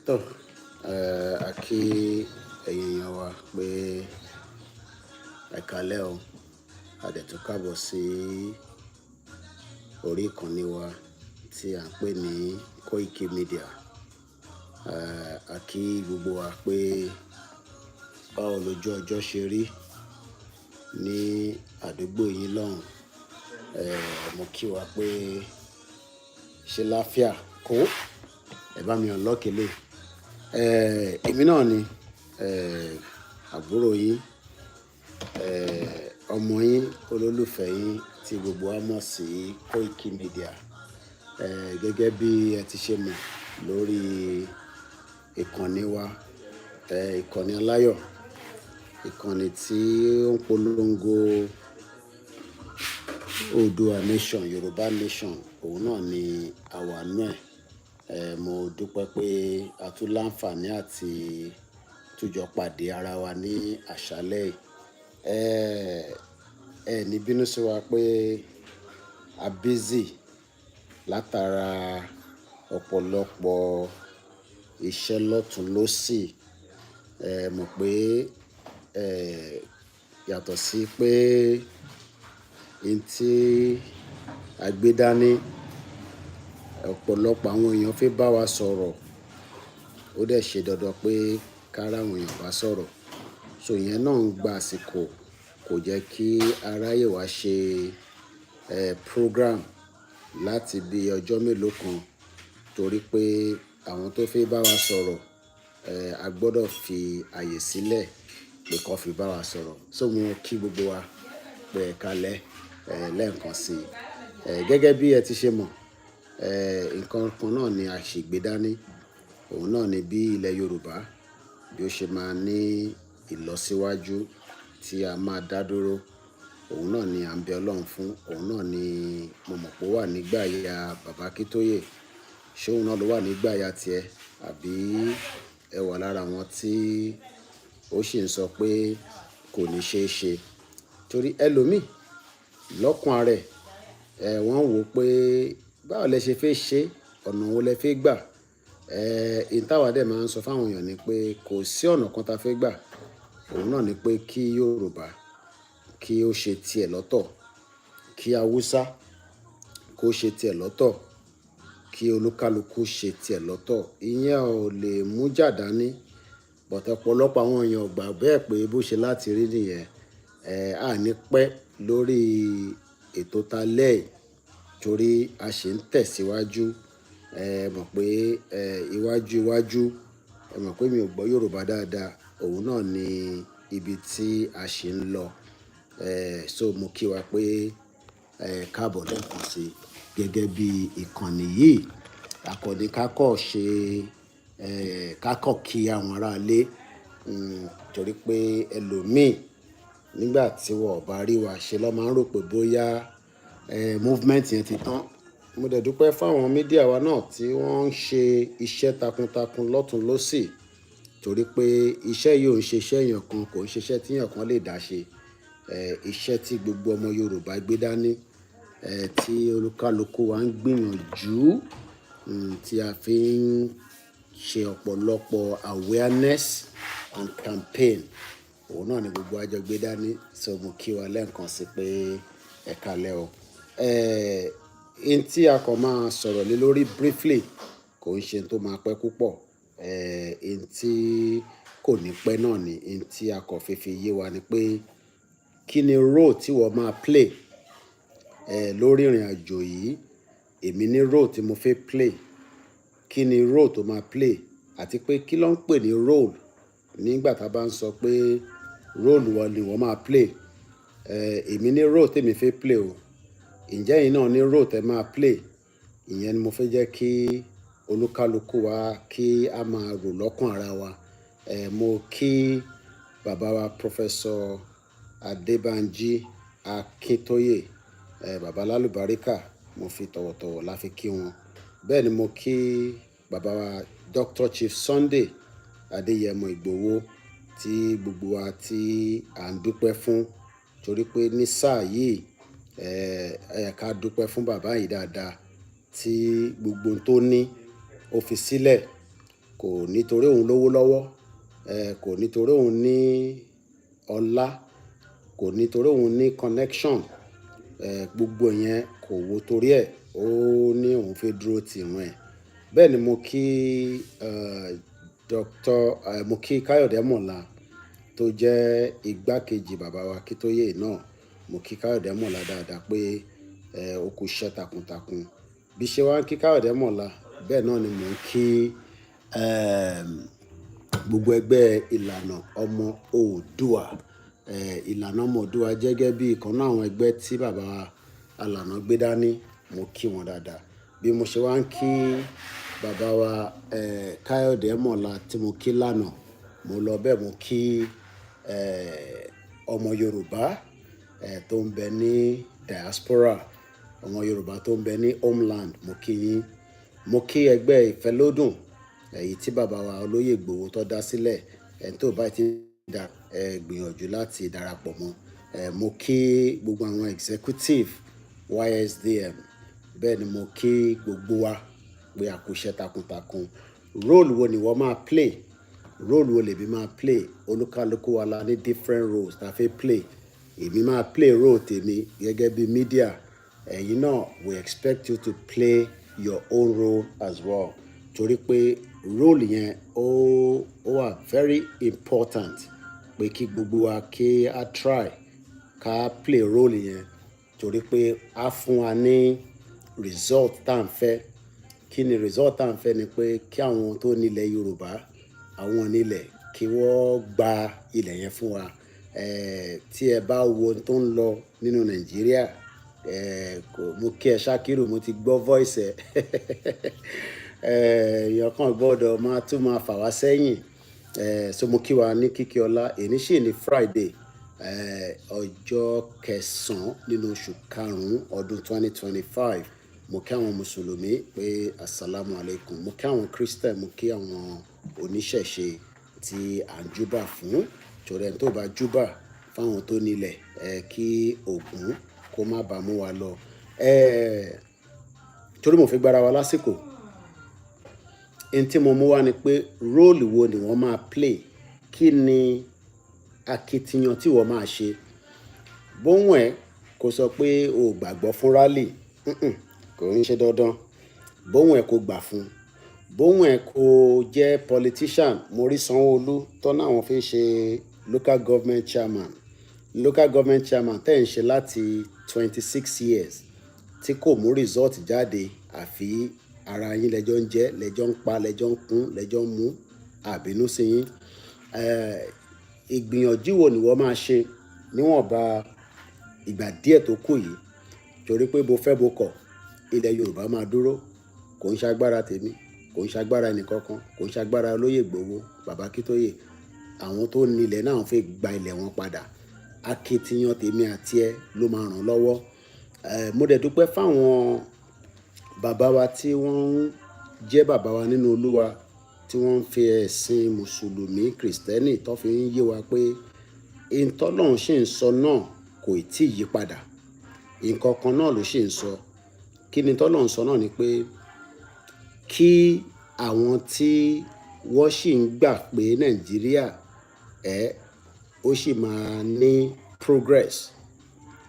tó a kí ẹ̀yin èèyàn wa pé ẹ káalẹ́ o, a dẹ̀ tún káàbọ̀ sí orí ìkànnì wa tí à ń pè ní Koikimedia. A kí gbogbo wa pé báwo lójú ọjọ́ ṣe rí ní àdúgbò yín lọ́hùn. Mo kí wa pé ṣe láfíà kó ẹ bá mi ọlọ́kẹ́lẹ́. Èmi náà ni àbúrò yín, ọmọ yín, olólùfẹ́ yín tí gbogbo wa mọ̀ sí Koikimedia. Gẹ́gẹ́ bí ẹ ti ṣe mọ̀ lórí ìkànnì wa, ìkànnì aláyọ̀, ìkànnì tí ó ń polongo Oòduà Nation, Yoruba Nation, òun náà ni àwa náà. Mo dúpẹ́ pé a tún láǹfààní àti túnjọ pàdé ara wa ní àṣálẹ́ yìí. Ní bínú sí wa pé a busy látara ọ̀pọ̀lọpọ̀ iṣẹ́ lọ́tùn lósì. Mọ̀ pé yàtọ̀ sí pé n tí a gbé dání, ọ̀pọ̀lọpọ̀ àwọn èèyàn fẹ́ bá wa sọ̀rọ̀. Ó dẹ̀ ṣe dandan pé ká rá àwọn èèyàn bá sọ̀rọ̀. So ìyẹn náà ń gba àsìkò, kò jẹ́ kí aráyè wá ṣe program láti bí ọjọ́ mélòó kan, torí pé àwọn tó fẹ́ bá wa sọ̀rọ̀, a gbọ́dọ̀ fi àyè sílẹ̀ pé kó fi bá wa sọ̀rọ̀. So mo kí gbogbo wa pé ẹ káalẹ́ lẹ́ẹ̀kan sí i. Gẹ́gẹ́ bí ẹ ti ṣe mọ̀, nǹkan kan náà ni a ṣì gbé dání. Òun náà ni bí ilẹ̀ Yorùbá bí ó ṣe máa ní ìlọsíwájú tí a máa dá dúró. Òun náà ni à ń bẹ Ọlọ́run fún. Òun náà ni mo mọ̀ pé ó wà nígbà ya bàbá Akíntóyè. Ṣé òun náà ló wà nígbà ya tiẹ̀? Àbí ẹ wà lára àwọn tí ó sì ń sọ pé kò ní ṣe é ṣe? Torí ẹlòmíì lọ́kàn rẹ̀, wọ́n wò pé báwo lẹ ṣe fẹ́ ṣe, ọ̀nà wo lẹ fẹ́ gbà. Ìtawà dẹ̀ máa ń sọ fáwọn èèyàn ni pé kò sí ọ̀nà kan ta fẹ́ gbà. Òun náà ni pé kí Yorùbá kí ó ṣe tiẹ̀ lọ́tọ̀, kí Haúsá kó ṣe tiẹ̀ lọ́tọ̀, kí olúkálùkù ṣe tiẹ̀ lọ́tọ̀. Ìyẹn ò lè mú jà dání. But ọ̀pọ̀lọpọ̀ àwọn èèyàn ò gbà bẹ́ẹ̀ pé bó ṣe láti rí nìyẹn. A ní pẹ́ lórí ètò talẹ́ yìí torí a ṣì ń tẹ̀síwájú. Mọ̀ pé iwájú, ẹ mọ̀ pé mi ò gbọ́ Yorùbá dáadáa. Òun náà ni ibi tí a ṣì ń lọ. So mo kí wa pé káàbọ̀ lẹ́ẹ̀kan sí i. Gẹ́gẹ́ bí ìkànnì yìí, àkọ́ni kákọ̀ ṣe, kákọ̀ kí àwọn ará ilé. Torí pé ẹlòmíì nígbà tí wọ́n ò bá rí wa ṣe ló máa ń rò pé bóyá movement yẹn ti tán. Mo dẹ̀ dúpẹ́ fún àwọn mídíà wa náà tí wọ́n ń ṣe iṣẹ́ takuntakun lọ́tùn lósì. Torí pé iṣẹ́ yìí ò ń ṣe iṣẹ́ èèyàn kan, kò ń ṣe iṣẹ́ tí èèyàn kan lè dá ṣe. Iṣẹ́ tí gbogbo ọmọ Yorùbá gbé dání, tí olúkálùkù wa ń gbìyànjú, tí a fi ń ṣe ọ̀pọ̀lọpọ̀ awareness and campaign. Òun náà ni gbogbo àjọ gbé dání. So mo kí wa lẹ́ẹ̀kan sí pé ẹ káalẹ́ o. In tí a kàn máa sọ̀rọ̀ lé lórí briefly kò ń ṣe tó máa pẹ́ púpọ̀. In tí kò ní pẹ́ náà ni in tí a kàn fi yé wa ni pé kí ni role tí wọ́n máa play lórí ìrìn àjò yìí. Èmi ní role tí mo fẹ́ play. Kí ni role tó máa play? Àti pé kí ló ń pè ní role nígbà tá a bá ń sọ pé role wo ni wọ́n máa play. Èmi ní role tí èmi fẹ́ play o. Ǹjẹ́ ẹ̀yin náà ní role tẹ máa play? Ìyẹn ni mo fẹ́ jẹ́ kí olúkálùkù wa kí a máa rò lọ́kàn ara wa. Mo kí bàbá wa Professor Adébánjí Akíntóyè, bàbá lálùbáríkà. Mo fi tọ̀wọ̀tọ̀wọ̀ la fi kí wọn. Bẹ́ẹ̀ ni mo kí bàbá wa Dr. Chief Sunday Adéyẹmọ Ìgbòho tí gbogbo wa tí à ń dúpẹ́ fún. Torí pé ní sáà yìí, ká dúpẹ́ fún bàbá yìí dáadáa tí gbogbo tó ní ó fi sílẹ̀ kò nítorí òun lówó lọ́wọ́, kò nítorí òun ní ọlá, kò nítorí òun ní connection, gbogbo yẹn kò wo torí ẹ̀, ó ní òun fẹ́ dúró tì wọ́n ẹ̀. Bẹ́ẹ̀ ni mo kí mo kí Káyọ̀dé Mọ̀lá tó jẹ́ igbákejì bàbá wa Akíntóyè náà. Mo kí Káyọ̀dé Mọ̀lá dáadáa pé ó kú iṣẹ́ takuntakun. Bí ṣe wá ń kí Káyọ̀dé Mọ̀lá, bẹ́ẹ̀ náà ni mò ń kí gbogbo ẹgbẹ́ ìlànà ọmọ Oòduà. Ìlànà ọmọ Oòduà jẹ́ gẹ́gẹ́ bí ìkan náà àwọn ẹgbẹ́ tí bàbá Alànà gbé dání. Mo kí wọn dáadáa. Bí mo ṣe wá ń kí bàbá wa Káyọ̀dé Mọ̀lá tí mo kí lánàá, mo lọ bẹ́ẹ̀ mo kí ọmọ Yorùbá tó ń bẹ ní diaspora, ọmọ Yorùbá tó ń bẹ ní homeland. Mo kí yín. Mo kí ẹgbẹ́ ìfẹ́lódùn èyí tí bàbá wa olóyè Ìgbòho tó dá sílẹ̀. Ẹni tó bá ti dá gbìyànjú láti darapọ̀ mọ́. Mo kí gbogbo àwọn executive YSDM. Bẹ́ẹ̀ ni mo kí gbogbo wa pé a kú iṣẹ́ takuntakun. Role wo ni wọ́n máa play? Role wo lèmi máa play? Olúkálùkù wa la ní different roles tá fẹ́ play. Èmi máa play role tèmi gẹ́gẹ́ bí media. Ẹ̀yin náà, we expect you to play your own role as well. Torí pé role yẹn ó wà very important pé kí gbogbo wa kí a try ká play role yẹn. Torí pé á fún wa ní result tá ń fẹ́. Kí ni result tá ń fẹ́? Ni pé kí àwọn tó nílẹ̀ Yorùbá, àwọn onílẹ̀, kí wọ́n gba ilẹ̀ yẹn fún wa. Tí ẹ bá wo ohun tó ń lọ nínú Nàìjíríà, mo kí ẹ Ṣákírù, mo ti gbọ́ voice ẹ. Èèyàn kan gbọ́dọ̀ máa fà wá sẹ́yìn. So mo kí wa ní kíkí ọlá. Èní sì ni Friday, ọjọ́ kẹsàn-án nínú oṣù karùn-ún ọdún 2025. Mo kí àwọn Mùsùlùmí pé assalamu alaikum. Mo kí àwọn Christian, mo kí àwọn oníṣẹ̀ṣe tí à ń júbà fún. Torí ẹni tó bá júbà fáwọn tó nílẹ̀, kí Ògún kó má bàa mú wa lọ. Torí mo fi gbára wa lásìkò. Ẹni tí mo mú wá ni pé role wo ni wọ́n máa play? Kí ni akitiyan tí wọ́n máa ṣe? Bóhùn ẹ̀ kò sọ pé o gbàgbọ́ fún rally. Kò ń ṣe dandan. Bóhùn ẹ̀ kò gbà fún. Bóhùn ẹ̀ kò jẹ́ politician. Mo rí Sanwó-Olú tọ́nà àwọn fi ń ṣe local government chairman. Local government chairman tẹ́ ń ṣe láti 26 years tí kò mú result jáde, àfi ara yín lẹ́jọ́ ń jẹ, lẹ́jọ́ ń pa, lẹ́jọ́ ń kún, lẹ́jọ́ ń mú, àbínú sí yín. Ìgbìyànjú wo ni wọ́n máa ṣe níwọ̀nba ìgbà díẹ̀ tó kù yìí? Torí pé bó fẹ́ bó kọ̀, ilẹ̀ Yorùbá máa dúró. Kò ń ṣagbára tèmi, kò ń ṣagbára ẹnìkankan, kò ń ṣagbára olóyè Ìgbòho, bàbá Akíntóyè. Àwọn tó nílẹ̀ náà fẹ́ gba ilẹ̀ wọn padà. Akitiyan tèmi àti ẹ ló máa ràn lọ́wọ́. Mo dẹ̀ dúpẹ́ fáwọn bàbá wa tí wọ́n jẹ́ bàbá wa nínú Olúwa, tí wọ́n ń fi ẹ̀sìn Mùsùlùmí, Krìstẹ́nì tó fi ń yé wa pé ìtọ́lọ́run ṣì ń sọ náà kò tí ì yí padà. Nǹkan kan náà ló ṣì ń sọ. Kí ni tọ́lọ́run sọ náà? Ni pé kí àwọn tí wọ́n ṣì ń gbà pé Nàìjíríà ó ṣì máa ní progress.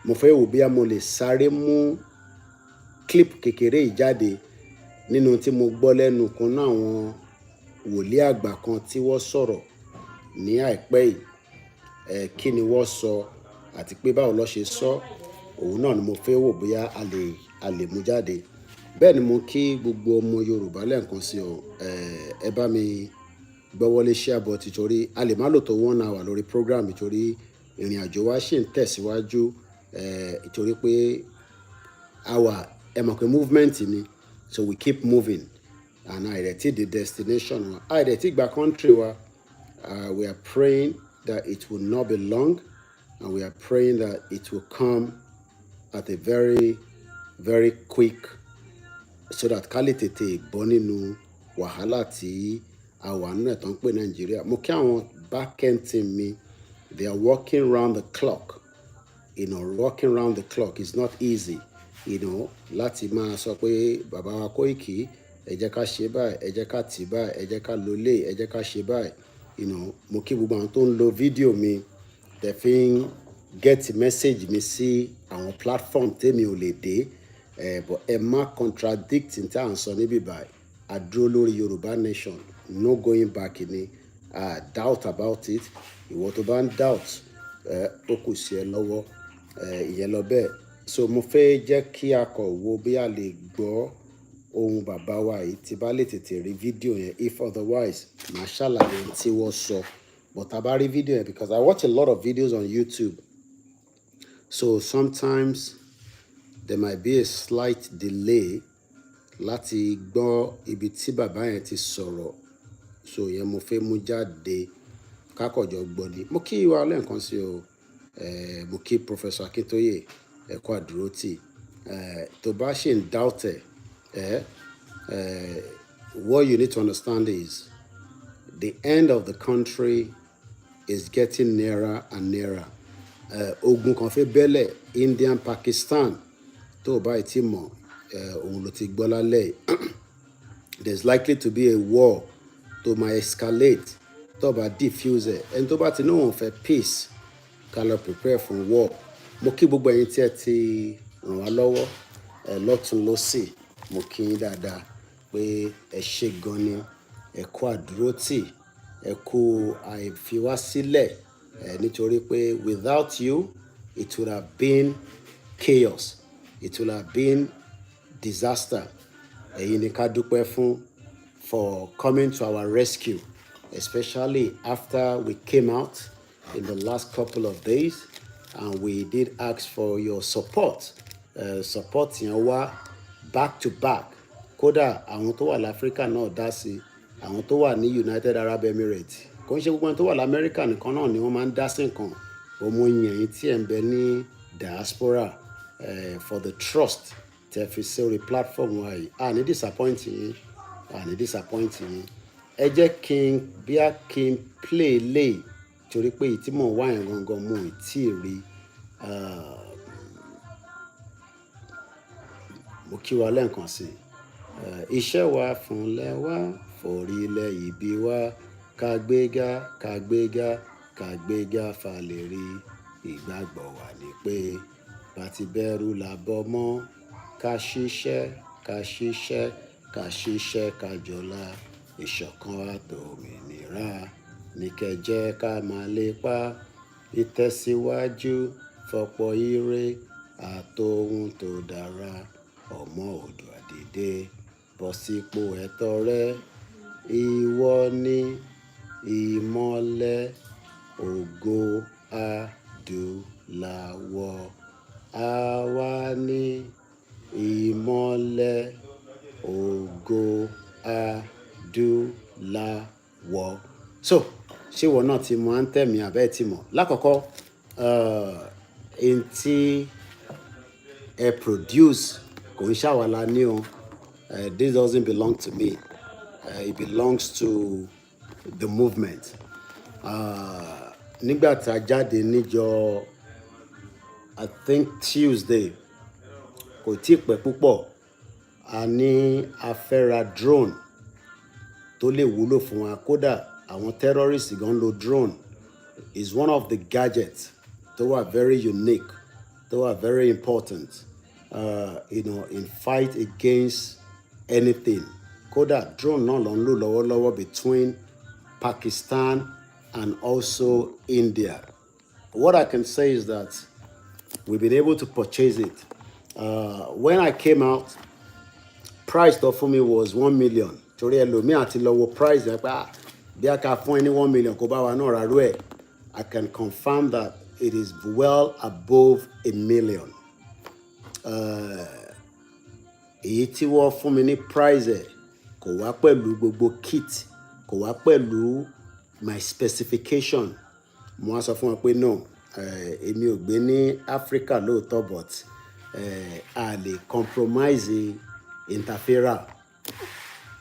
Mo fẹ́ wò bí mo lè sáré mú clip kékeré yìí jáde nínú tí mo gbọ́ lẹ́nu kan náà àwọn wòlíì àgbà kan tí wọ́n sọ̀rọ̀ ní àìpẹ́ yìí. Kí ni wọ́n sọ àti pé báwo ló ṣe sọ? Òun náà ni mo fẹ́ wò bóyá a lè mú jáde. Bẹ́ẹ̀ ni mo kí gbogbo ọmọ Yorùbá lẹ́ẹ̀kan sí o. Ẹ bá mi gbọ́wọ́lé share button torí a lè má lò tó 1 hour lórí program torí ìrìn àjò wa ṣì ń tẹ̀síwájú. Torí pé ẹ mọ̀ pé movement ni, so we keep moving and àìrètí the destination wa, àìrètí gba country wa. We are praying that it will not be long, and we are praying that it will come at a very, very quick, so that ká lè tètè bọ́ nínú wàhálà tí a wà nínú ẹ̀ tó ń pè Nàìjíríà. Mo kí àwọn backend team mi. They are working round the clock. Working round the clock is not easy. Láti máa sọ pé bàbá wa Koiki, ẹ jẹ́ ká ṣe báyìí, ẹ jẹ́ ká tì báyìí, ẹ jẹ́ ká lo lé, ẹ jẹ́ ká ṣe báyìí. Mo kí gbogbo àwọn tó ń lo fídíò mi tẹ̀ fi ń get message mi sí àwọn platform tèmi ò lè dé, but ẹ má contradict ní tí à ń sọ níbí báyìí. A dúró lórí Yorùbá nation, no going back ni, doubt about it. Ìwọ tó bá ń doubt, ó kù sí ẹ lọ́wọ́, ìyẹn lọ bẹ́ẹ̀. So mo fẹ́ jẹ́ kí a kọ̀ wo bí a lè gbọ́ ohun bàbá wa yìí tí bá lè tètè rí fídíò yẹn. If otherwise, màá ṣàlàyé tí wọ́n sọ. But a bá rí fídíò yẹn, because I watch a lot of videos on YouTube. So sometimes there might be a slight delay láti gbọ́ ibi tí bàbá yẹn ti sọ̀rọ̀. So yẹn mo fẹ́ mú jáde kákọ̀jọ gbọ́ ni. Mo kí wa lẹ́ẹ̀kan sí o. Mo kí Professor Akintoye, ẹ kú àdúrótì. Tó bá ṣe ń doubt what you need to understand is the end of the country is getting nearer and nearer. Ogun kan fẹ́ bẹ́lẹ̀ India and Pakistan, tó bá ti mọ̀, òun ló ti gbọ́ lálẹ́. There's likely to be a war tó máa escalate tó bá diffuse ẹ̀. Ẹni tó bá ti ní òun fẹ́ peace, ká lọ prepare for war. Mo kí gbogbo ẹ̀yin tí ẹ ti ràn wá lọ́wọ́ lọ́tùn lósì. Mo kí yín dáadáa pé ẹ ṣé gan ni, ẹ kú àdúrótì, ẹ kú àìfiwásílẹ̀, nítorí pé without you it would have been chaos, it would have been disaster. Ẹ̀yin ni ká dúpẹ́ fún for coming to our rescue, especially after we came out in the last couple of days and we did ask for your support. Support yẹn wá back to back. Kódà àwọn tó wà l'Áfíríkà náà dá sí, àwọn tó wà ní United Arab Emirates. Kò ń ṣe gbogbo àwọn tó wà l'Amẹ́ríkà nìkan náà ni wọ́n máa ń dá sí nǹkan. Ọmọ yẹn tí ẹ̀ ń bẹ ní diaspora, for the trust tẹ́ fi sí orí platform wa yìí. A ní disappoint yín, a ní disappoint yín. Ẹ jẹ́ kí n play lay, torí pé ìtí mò ń wá yẹn gangan mo ì tí ì rí. Mo kí wa lẹ́ẹ̀kan sí. Iṣẹ́ wa fúnlẹ̀ wa, forílẹ̀ ìbí wa, kàgbéga, kàgbéga, kàgbéga falẹ̀rí. Ìgbàgbọ́ wa ni pé bá ti bẹ̀rù làbọ̀ mọ́, ká ṣiṣẹ́, ká ṣiṣẹ́, ká ṣiṣẹ́, ká jọlá. Ìṣọ̀kan àtòmìnira ní kẹ́jẹ́ ká máa lépa. Ìtẹ̀síwájú fọ́pọ̀ ire àtòhun tó dára. Ọmọ Oòduà dìde, bọ́ sípò ẹ̀tọ́ rẹ. Ìwọ ni ìmọ́lẹ̀ ògo adúláwọ̀. Àwa ni ìmọ́lẹ̀ ògo adúláwọ̀. So ṣé ìwọ náà ti mọ anthem mi àbẹ́ ti mọ̀? Lákọ̀ọ́kọ́, ẹni tí ẹ produce kò ń ṣàwàlà ní o. This doesn't belong to me. It belongs to the movement. Nígbà tá a jáde níjọ́, I think Tuesday, kò tí ì pẹ́ púpọ̀, a ní a fẹ́ ra drone tó lè wúlò fún wa. Kódà àwọn terrorists gan lo drone. Is one of the gadgets tó wà very unique, tó wà very important, in fight against anything. Kódà drone náà ló ń lò lọ́wọ́lọ́wọ́ between Pakistan and also India. What I can say is that we've been able to purchase it. When I came out, price tó fún mi was 1 million. Torí ẹlòmíì àti lọ wo price yẹn pé bí a ká fún ẹni 1 million kó bá wa náà rárú ẹ̀. I can confirm that it is well above 1 million. Èyí tí wọ́n fún mi ní price ẹ̀ kò wá pẹ̀lú gbogbo kit, kò wá pẹ̀lú my specification. Mo wá sọ fún wọn pé no, èmi ò gbé ní Africa lóòótọ́, but a lè compromise interfere,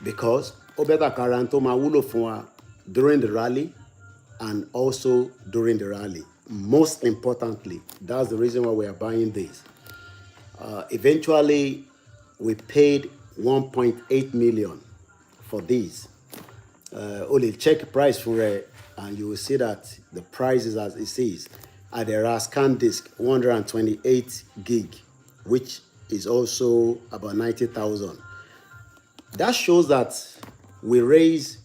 because ó bẹ́tà kára tó máa wúlò fún wa during the rally and also during the rally. Most importantly, that's the reason why we are buying this. Eventually, we paid 1.8 million for these. Only check price for it, and you will see that the price is as it says. And there are scan disk 128 gig, which is also about 90,000. That shows that we raise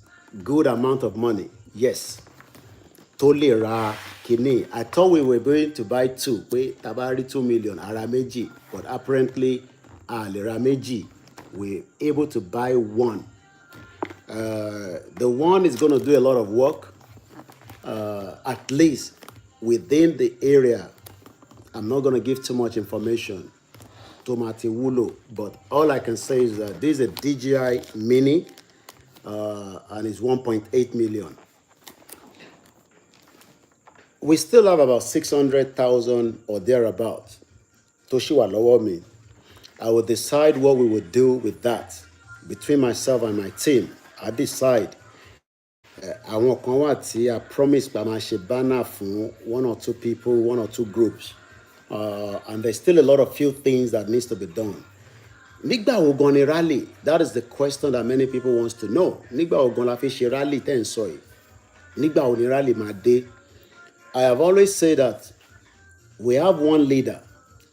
good amount of money. Yes. Totally ra kini. I thought we were going to buy two. Wait, tabari 2 million arameji, but apparently arameji we're able to buy one. The one is going to do a lot of work, at least within the area. I'm not going to give too much information to Mati Wulo, but all I can say is that this is a DJI Mini, and it's 1.8 million. We still have about 600,000 or thereabouts. Toshiwa Lowomi. I will decide what we will do with that. Between myself and my team, I decide. Àwọn kan wà tí I promise pa máa ṣe banner fún one or two people, one or two groups. And there's still a lot of few things that needs to be done. Nígbà wo gan ni rally? That is the question that many people wants to know. Nígbà wo gan la fi ṣe rally tẹ́ ń sọ yìí? Nígbà wo ni rally máa dé? I have always said that we have one leader,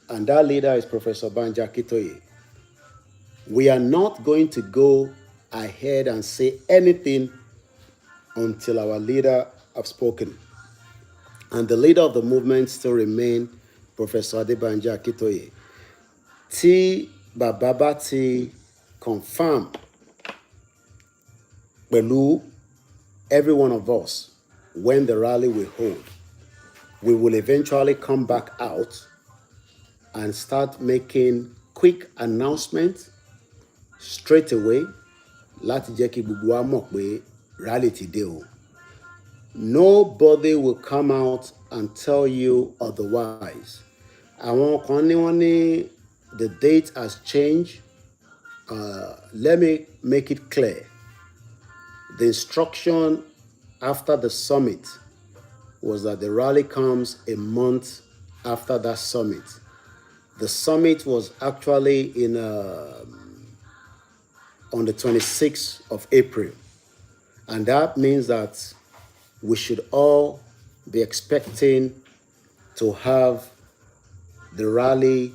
and that leader is Professor Banji Akintoye. We are not going to go ahead and say anything until our leader have spoken. And the leader of the movement still remain Professor Banji Akintoye. Tí bàbá bá ti confirm pẹ̀lú every one of us when the rally will hold, we will eventually come back out and start making quick announcements straight away láti jẹ́ kí gbogbo wa mọ̀ pé rally ti dé o. Nobody will come out and tell you otherwise. Àwọn kan ní wọ́n ní the date has changed. Let me make it clear. The instruction after the summit was that the rally comes a month after that summit. The summit was actually on the 26th of April. And that means that we should all be expecting to have the rally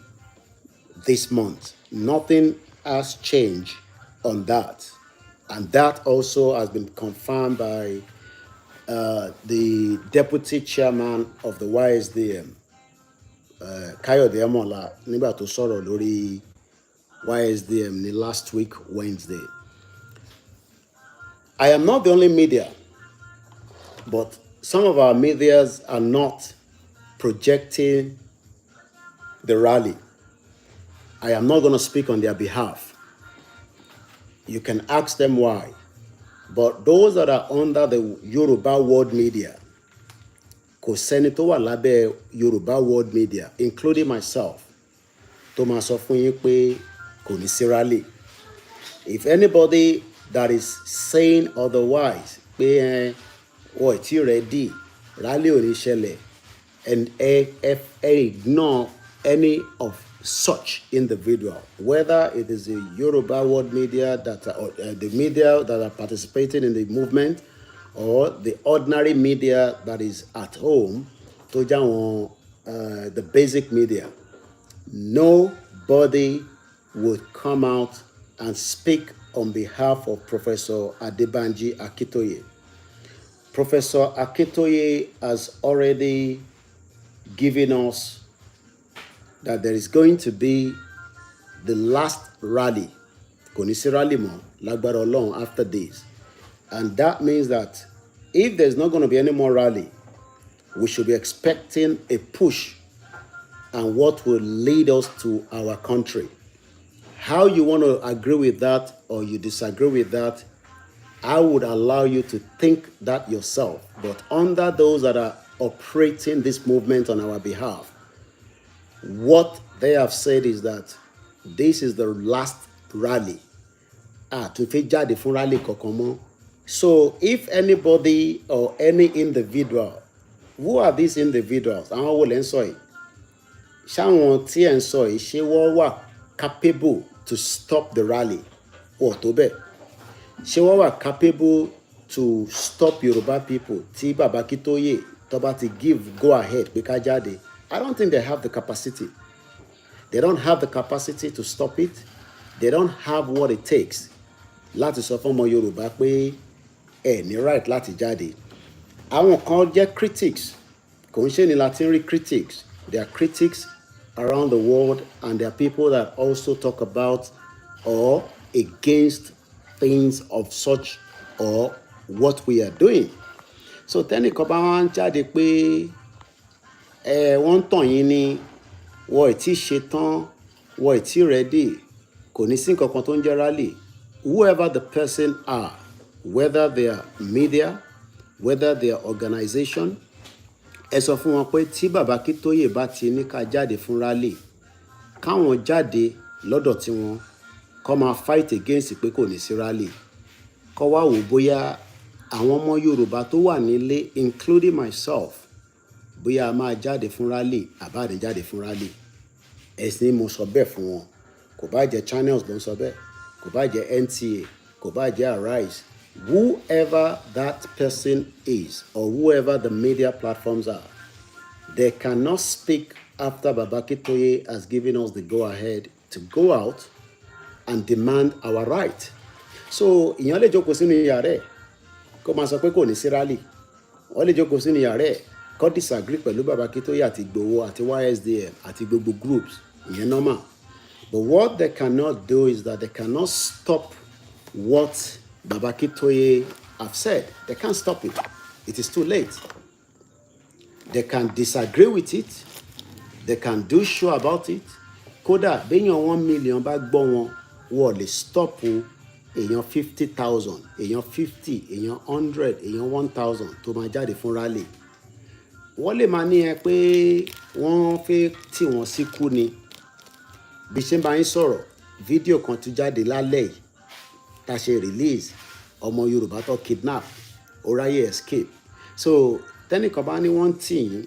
this month. Nothing has changed on that. And that also has been confirmed by the deputy chairman of the YSDM, Kayode Amola, nígbà tó sọ̀rọ̀ lórí YSDM ní last week Wednesday. I am not the only media, but some of our medias are not projecting the rally. I am not going to speak on their behalf. You can ask them why. But those that are under the Yoruba world media, kò sẹ́ni tó wà lábẹ́ Yoruba world media, including myself, tó máa sọ fún yín pé kò ní sí rally. If anybody that is saying otherwise, pé wọ́n ti ready, rally ò ní ṣẹlẹ̀, and ignore any of such individual, whether it is the Yoruba world media that are, the media that are participating in the movement, or the ordinary media that is at home, the basic media. Nobody would come out and speak on behalf of Professor Adebanji Akintoye. Professor Akintoye has already given us that there is going to be the last rally, kò ní sí rally mọ́, lágbára Ọlọ́run, after this. And that means that if there's not going to be any more rally, we should be expecting a push and what will lead us to our country. How you want to agree with that or you disagree with that, I would allow you to think that yourself. But under those that are operating this movement on our behalf, what they have said is that this is the last rally. To fi jáde fún rally kankan mọ́. So if anybody or any individual, who are these individuals? Àwọn wo lẹ ń sọ yìí? Ṣáwọn tí ẹ ń sọ yìí ṣé wọ́n wà capable to stop the rally? Wọ́n tó bẹ́ẹ̀. Ṣé wọ́n wà capable to stop Yoruba people tí Baba Akintoye tó bá ti give go ahead pé ká jáde? I don't think they have the capacity. They don't have the capacity to stop it. They don't have what it takes láti sọ fún ọmọ Yorùbá pé ẹ ní right láti jáde. Àwọn kan jẹ́ critics. Kò ń ṣe ni láti rí critics. There are critics around the world, and there are people that also talk about or against things of such or what we are doing. So tẹ́nìkan bá wá ń jáde pé wọ́n ń tàn yín ni, wọ́n ì tí ṣe tán, wọ́n ì tí ready, kò ní sí nǹkan kan tó ń jẹ́ rally. Whoever the person are, whether they are media, whether they are organization, ẹ sọ fún wọn pé tí Baba Akintoye bá ti ní ká jáde fún rally, káwọn jáde lọ́dọ̀ tí wọn kọ́ máa fight against pé kò ní sí rally. Kọ́ wá wò bóyá àwọn ọmọ Yorùbá tó wà nílé, including myself, bóyá a máa jáde fún rally àbá ní jáde fún rally. Ẹ̀sìn mo sọ bẹ́ẹ̀ fún wọn. Kò bá jẹ́ channels ló ń sọ bẹ́ẹ̀, kò bá jẹ́ NTA, kò bá jẹ́ Arise, whoever that person is or whoever the media platforms are, they cannot speak after Baba Akintoye has given us the go-ahead to go out and demand our right. So ìyẹn lè jókòó sínú yàrá ẹ̀ kó máa sọ pé kò ní sí rally. Wọ́n lè jókòó sínú yàrá ẹ̀ kó disagree pẹ̀lú Baba Akintoye àti Igboho àti YSDM àti gbogbo groups. Ìyẹn normal. But what they cannot do is that they cannot stop what Baba Akintoye have said. They can't stop it. It is too late. They can disagree with it. They can do show about it. Kódà béèyàn 1 million bá gbọ́ wọn, wọ́n lè stop èèyàn 50,000, èèyàn 50, èèyàn 100, èèyàn 1,000 tó máa jáde fún rally. Wọ́n lè máa ní ẹ pé wọ́n fẹ́ tì wọ́n síkú ni. Bí ṣe ń bá yín sọ̀rọ̀, fídíò kan tún jáde lálẹ́ yìí tá a ṣe release ọmọ Yorùbá tó kidnap ó ráyè escape. So tẹ́nìkan bá ní wọ́n tì yín,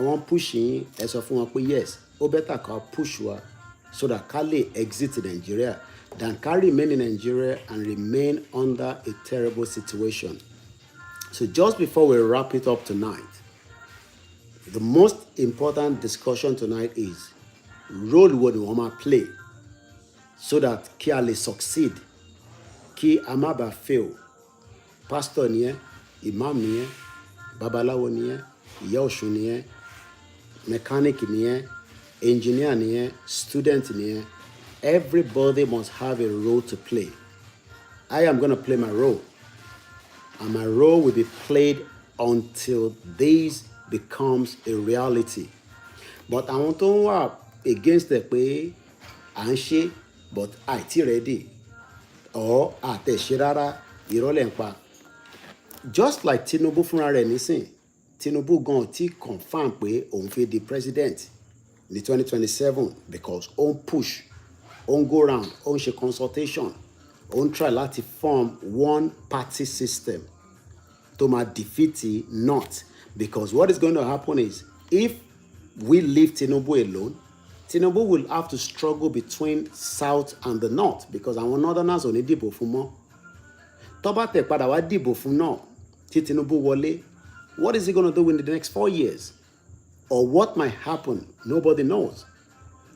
wọ́n push yín, ẹ sọ fún wọn pé yes, ó better ká push wa so that ká lè exit Nigeria than ká remain in Nigeria and remain under a terrible situation. So just before we wrap it up tonight, the most important discussion tonight is role wo ni wọ́n máa play so that kí a lè succeed, kí a má bàa fail. Pastor nìyẹn, imam nìyẹn, babaláwo nìyẹn, ìyá ọ̀ṣun nìyẹn, mechanic nìyẹn, engineer nìyẹn, student nìyẹn. Everybody must have a role to play. I am going to play my role, and my role will be played until this becomes a reality. But àwọn tó ń wà against the pé à ń ṣe but àìtí ready or àtẹ̀ṣe rárá, ìrọ́lẹ̀ ń pa. Just like Tinubu fúnra rẹ̀ nísìn, Tinubu gan ti confirm pé òun fẹ́ di president ní 2027 because ó ń push, ó ń go round, ó ń ṣe consultation, ó ń try láti form one party system tó máa defeat North. Because what is going to happen is if we leave Tinubu alone, Tinubu will have to struggle between South and the North because àwọn Northerners ò ní dìbò fún mọ́. Tó bá tẹ̀ padà wá dìbò fún náà tí Tinubu wọlé, what is he going to do in the next 4 years? Or what might happen? Nobody knows.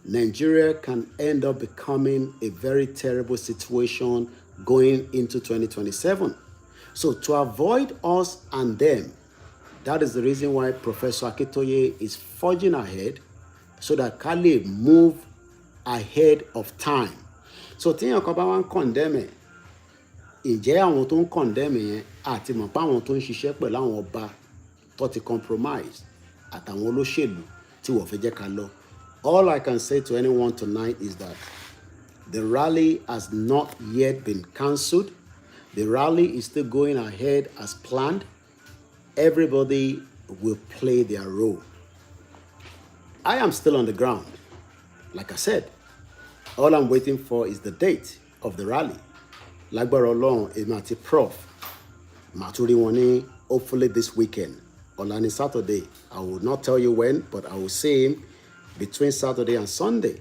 Nigeria can end up becoming a very terrible situation going into 2027. So to avoid us and them, that is the reason why Professor Akintoye is forging ahead so that ká lè move ahead of time. So tíyàn kan bá wá ń condemn ẹ̀, ǹjẹ́ àwọn tó ń condemn yẹn àti mọ̀ pé àwọn tó ń ṣiṣẹ́ pẹ̀lú àwọn ọba tó ti compromise àtàwọn olóṣèlú tí wọ́n fẹ́ jẹ́ ká lọ. All I can say to anyone tonight is that the rally has not yet been cancelled. The rally is still going ahead as planned. Everybody will play their role. I am still on the ground. Like I said, all I'm waiting for is the date of the rally. Lágbára Ọlọ́run, èmi àti Prof màá tún rí wọn ní hopefully this weekend. Ọ̀la ni Saturday. I will not tell you when, but I will see him between Saturday and Sunday.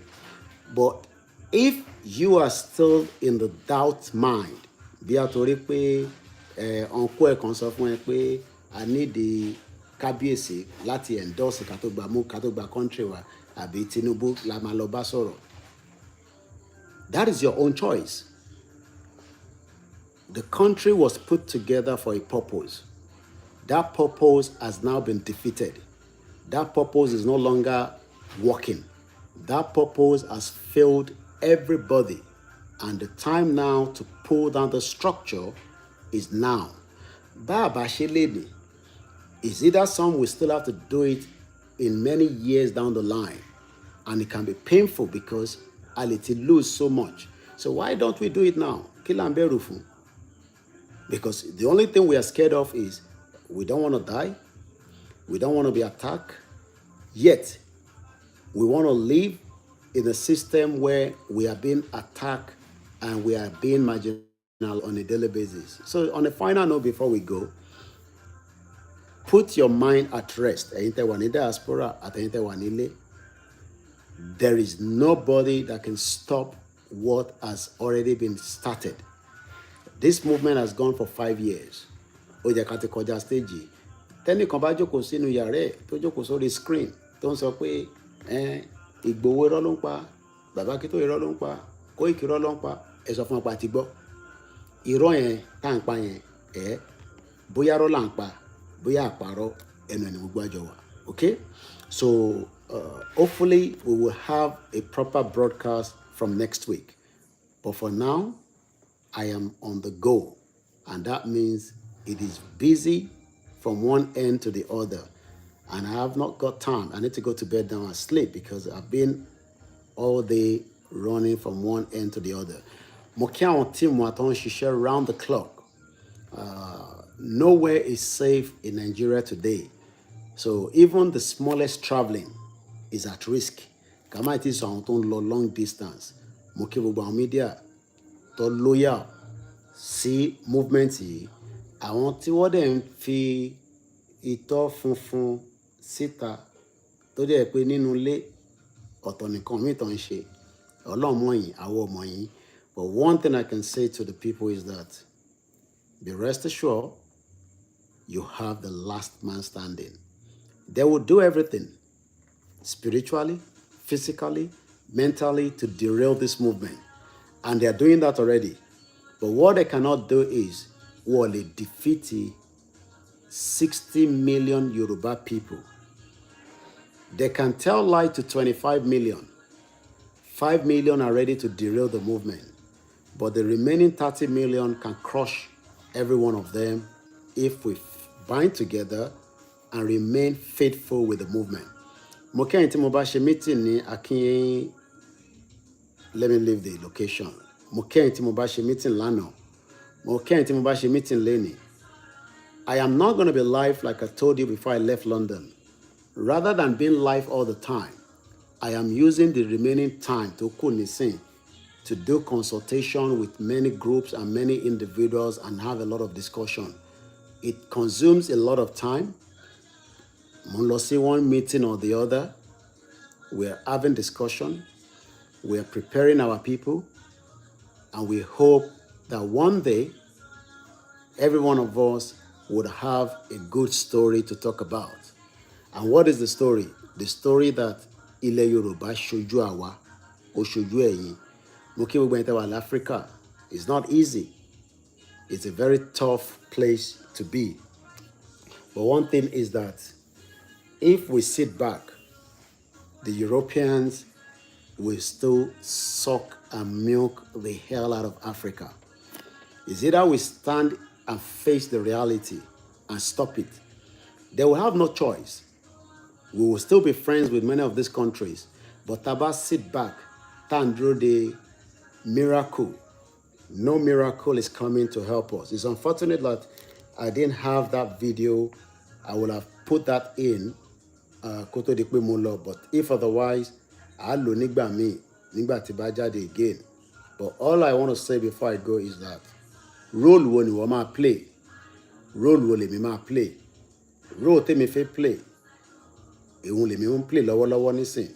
But if you are still in the doubt mind. Bí a torí pé uncle ẹ̀ kan sọ fún ẹ pé I need the kábíyèsí láti endorse ká tó gba country wa àbí Tinubu la máa lọ bá sọ̀rọ̀. That is your own choice. The country was put together for a purpose. That purpose has now been defeated. That purpose is no longer working. That purpose has failed everybody. And the time now to pull down the structure is now. Baba Sheledi, is either some will still have to do it in many years down the line. And it can be painful because Aliti lose so much. So why don't we do it now? Kilamberufu. Because the only thing we are scared of is we don't want to die. We don't want to be attacked. Yet, we want to live in a system where we are being attacked and we are being marginal on a daily basis. So on a final note before we go, put your mind at rest. Diaspora, there is nobody that can stop what has already been started. This movement has gone for 5 years. Stage. Tẹ́nìkan bá jókòó sínú yàrá ẹ̀ tó jókòó sórí screen tó ń sọ pé Ìgbòho irọ́ ló ń pa, Bàbá Akíntóyè irọ́ ló ń pa, Kóìkì irọ́ ló ń pa, ẹ sọ fún ọ̀pá àti gbọ́. Irọ́ yẹn tá à ń pa yẹn bóyá irọ́ là ń pa, bóyá àparọ́ ẹnu ẹni gbogbo àjọ wa. Okay? So hopefully we will have a proper broadcast from next week. But for now, I am on the go. And that means it is busy from one end to the other. And I have not got time. I need to go to bed now and sleep because I've been all day running from one end to the other. Mo kí àwọn team wa tó ń ṣiṣẹ́ round the clock. Nowhere is safe in Nigeria today. So even the smallest traveling is at risk. Kàmá ti sọ àwọn tó ń lọ long distance. Mo kí gbogbo àwọn media tó loyal sí movement yìí. Àwọn tí wọ́n dẹ̀ ń fi ìtọ́ funfun síta tó dẹ̀ pé nínú ilé ọ̀tọ̀ nìkan míì tó ń ṣe. Ọlọ́run mọ̀ yín, àwọn ọmọ yín. But one thing I can say to the people is that be rest assured you have the last man standing. They will do everything spiritually, physically, mentally to derail this movement. And they are doing that already. But what they cannot do is defeat 60 million Yoruba people. They can tell lie to 25 million. 5 million are ready to derail the movement. But the remaining 30 million can crush every one of them if we bind together and remain faithful with the movement. Mo kẹ́yìn tí mo bá ṣe meeting ní Akin, let me leave the location. Mo kẹ́yìn tí mo bá ṣe meeting lánàá. Mo kẹ́yìn tí mo bá ṣe meeting lénìí. I am not going to be live like I told you before I left London. Rather than being live all the time, I am using the remaining time to do consultation with many groups and many individuals and have a lot of discussion. It consumes a lot of time. Mo see one meeting or the other. We are having discussion. We are preparing our people. And we hope that one day, every one of us would have a good story to talk about. And what is the story? The story that Ilẹ̀ Yorùbá ṣojú àwa, ó ṣojú ẹ̀yin. Mo kí gbogbo ẹ̀yin tẹ́ wà l'Africa. It's not easy. It's a very tough place to be. But one thing is that if we sit back, the Europeans will still suck and milk the hell out of Africa. It's either we stand and face the reality and stop it. They will have no choice. We will still be friends with many of these countries, but Taba sit back, Tandro the miracle. No miracle is coming to help us. It's unfortunate that I didn't have that video. I would have put that in, Koto Dikpe Mulo, but if otherwise, I'll lo nigba mi, nigba tiba jade again. But all I want to say before I go is that role wo ni wo ma play, role wo le mi ma play, role te mi fe play, e won le mi won play lọ́wọ́lọ́wọ́ nísìn,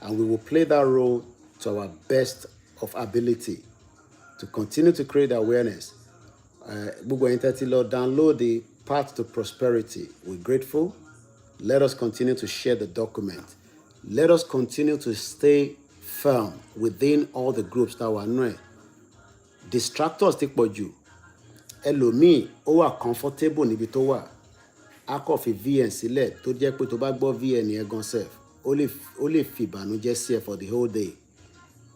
and we will play that role to our best of ability to continue to create awareness. Gbogbo ẹ̀yin tẹ́tí lọ download the Path to Prosperity. We're grateful. Let us continue to share the document. Let us continue to stay firm within all the groups that were known. Distractors ti pọ̀ jù. Ẹlòmíì ó wà comfortable níbi tó wà. A kò fi VN sílẹ̀ tó jẹ́ pé tó bá gbọ́ VN yẹn gan sef, ó lè fi ìbànújẹ́ sí ẹ for the whole day.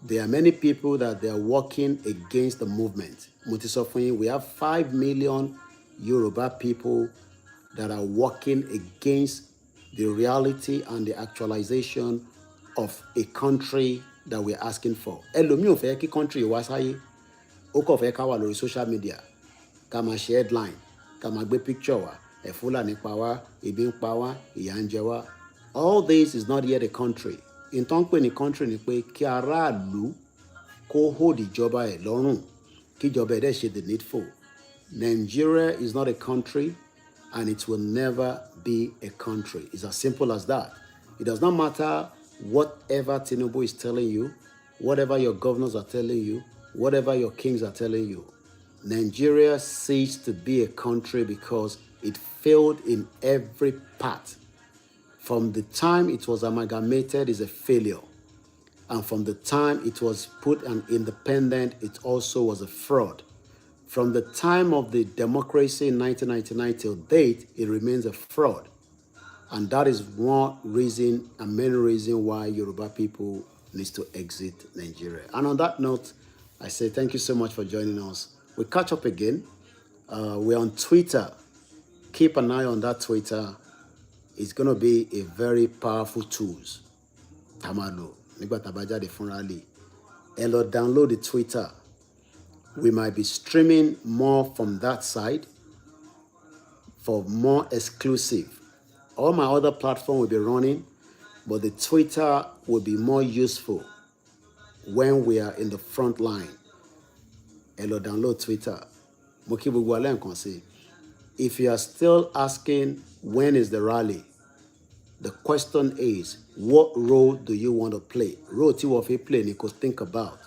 There are many people that they are working against the movement. Mo ti sọ fún yín, we have 5 million Yoruba people that are working against the reality and the actualization of a country that we're asking for. Ẹlòmíì ò fẹ́ kí country wá sáyé. Ó kàn fẹ́ ká wà lórí social media. Ká máa ṣe headline, ká máa gbé picture wa, ẹ̀ Fúlàní pa wá, ebi ń pa wá, ìyà ń jẹ wá. All this is not yet a country. In tó ń pè ní country ni pé kí aráàlú kó hold ìjọba ẹ̀ lọ́rùn, kí ìjọba ẹ̀ dẹ̀ ṣe the needful. Nigeria is not a country and it will never be a country. It's as simple as that. It does not matter whatever Tinubu is telling you, whatever your governors are telling you, whatever your kings are telling you. Nigeria ceased to be a country because it failed in every part. From the time it was amalgamated is a failure. And from the time it was put an independent, it also was a fraud. From the time of the democracy in 1999 till date, it remains a fraud. And that is one reason and main reason why Yoruba people needs to exit Nigeria. And on that note, I say thank you so much for joining us. We'll catch up again. We're on Twitter. Keep an eye on that Twitter. It's going to be a very powerful tool. Tamalo, nígbà tá bá jáde fún rally. Ẹ lọ download the Twitter. We might be streaming more from that side for more exclusive. All my other platforms will be running, but the Twitter will be more useful when we are in the front line. Ẹ lọ download Twitter. Mo kí gbogbo wa lẹ́ẹ̀kan sí. If you are still asking when is the rally, the question is, what role do you want to play? Role tí wọ́n fi play ni kò think about.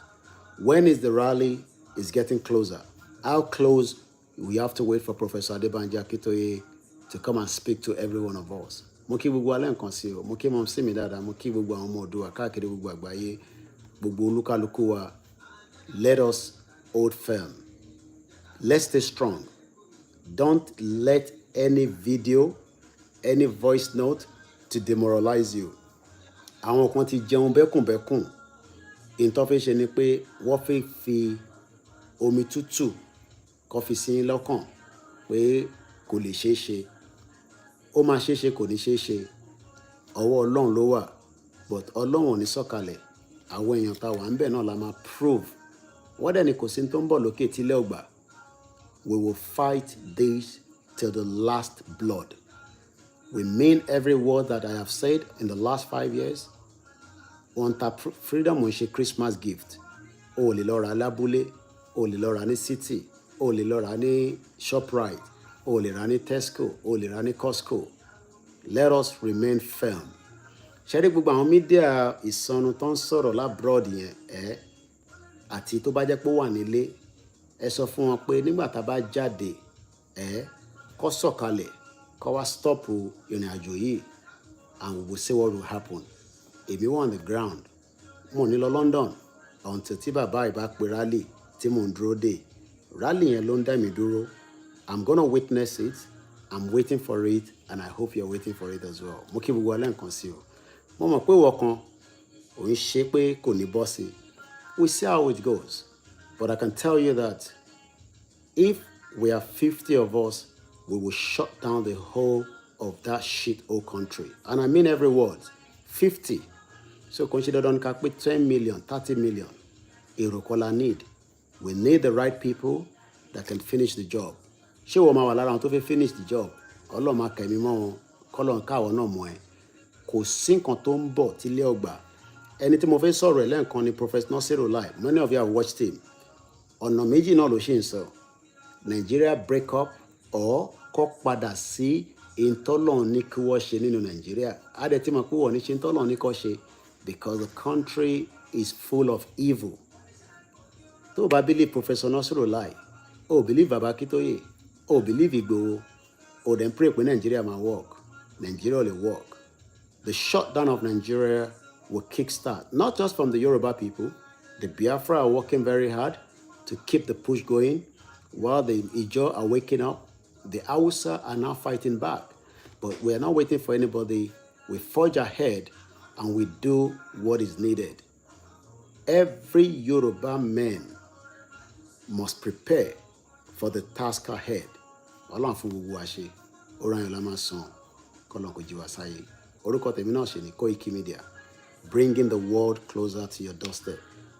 When is the rally? It's getting closer. How close? We have to wait for Professor Adebanji Akintoye to come and speak to every one of us. Mo kí gbogbo wa lẹ́ẹ̀kan sí o. Mo kí mọ̀ sí mi dáadáa. Mo kí gbogbo àwọn ọmọ Oòduà káàkiri gbogbo àgbáyé. Gbogbo olúkálùkù wa. Let us hold firm. Let's stay strong. Don't let any video, any voice note to demoralize you. Àwọn kan ti jẹun bẹ́kùnbẹ́kùn. Ìntọ́ fi ṣe ni pé wọ́n fẹ́ fi omi tútù kó fi sí lọ́kàn pé kò lè ṣeé ṣe. Ó máa ṣeé ṣe kò ní ṣeé ṣe. Ọwọ́ Ọlọ́run ló wà. But Ọlọ́run ò ní sọ̀kalẹ̀. Àwọn èèyàn tá wà ń bẹ̀ náà la máa prove. Wọ́n dẹ̀ ni kò sí tó ń bọ̀ lókè tílẹ̀ ọgbà. We will fight this till the last blood. We mean every word that I have said in the last 5 years. On tap freedom on Christmas gift. O lè lọ rà lábúlé, o lè lọ rà ní City, o lè lọ rà ní ShopRite, o lè rà ní Tesco, o lè rà ní Costco. Let us remain firm. Ṣé rí gbogbo àwọn mídíà ìsọnù tó ń sọ̀rọ̀ lábroad yẹn àti tó bá jẹ́ pé ó wà nílé, ẹ sọ fún wọn pé nígbà tá bá jáde kó sọ̀kalẹ̀ kó wá stop ìrìn àjò yìí and we will see what will happen. Èmi wà on the ground. Mo ní lọ London until tí bàbá ìbá pe rally tí mo ń dúró dè. Rally yẹn ló ń dá mi dúró. I'm gonna witness it. I'm waiting for it and I hope you're waiting for it as well. Mo kí gbogbo alẹ́ nǹkan sí o. Mo mọ̀ pé ìwọ kan ò ń ṣe pé kò ní bọ́ sí. We see how it goes. But I can tell you that if we are 50 of us, we will shut down the whole of that shit old country. And I mean every word. 50. So consider don't cap 10 million, 30 million. Irokola need. We need the right people that can finish the job. Ṣé wọ́n máa wà lára àwọn tó fẹ́ finish the job? Ọlọ́run máa kẹ̀mí mọ́ wọn. Kọ́lọ́run káwọn náà mọ̀ ẹ́. Kò sí nǹkan tó ń bọ̀ tílé ọgbà. Ẹni tí mo fẹ́ sọ̀rọ̀ ẹ̀ lẹ́ẹ̀kan ni Professor Nasiru Lai. Many of you have watched him. Ọ̀nà méjì náà ló ṣe ń sọ. Nigeria break up or kó padà sí ìtọ́lọ́run ní kí wọ́n ṣe nínú Nigeria. A dẹ̀ ti mọ̀ pé wọ́n ní ṣe ìtọ́lọ́run ní kó ṣe because the country is full of evil. tó o bá believe Professor Nasiru Lai, o believe Baba Akintoye, o believe Igboho, o then pray pé Nigeria máa work. Nigeria will work. The shutdown of Nigeria will kickstart, not just from the Yoruba people. The Biafra are working very hard to keep the push going, while the Ijo are waking up. The Hausa are now fighting back. But we are not waiting for anybody. We forge ahead and we do what is needed. Every Yoruba man must prepare for the task ahead. Ọlọ́run fún gbogbo wa ṣe, ọ̀rọ̀ yẹn la máa san, kọ́lọ́n kò jí wa sáyé. Orúkọ tèmi náà ṣe ni Koikimedia, bringing the world closer to your doorstep.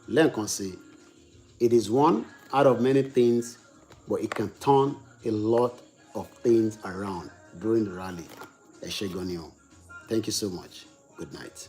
Lẹ́ẹ̀kan sí, it is one out of many things, but it can turn a lot of things around during the rally. Ẹ ṣé gan ni o. Thank you so much. Good night.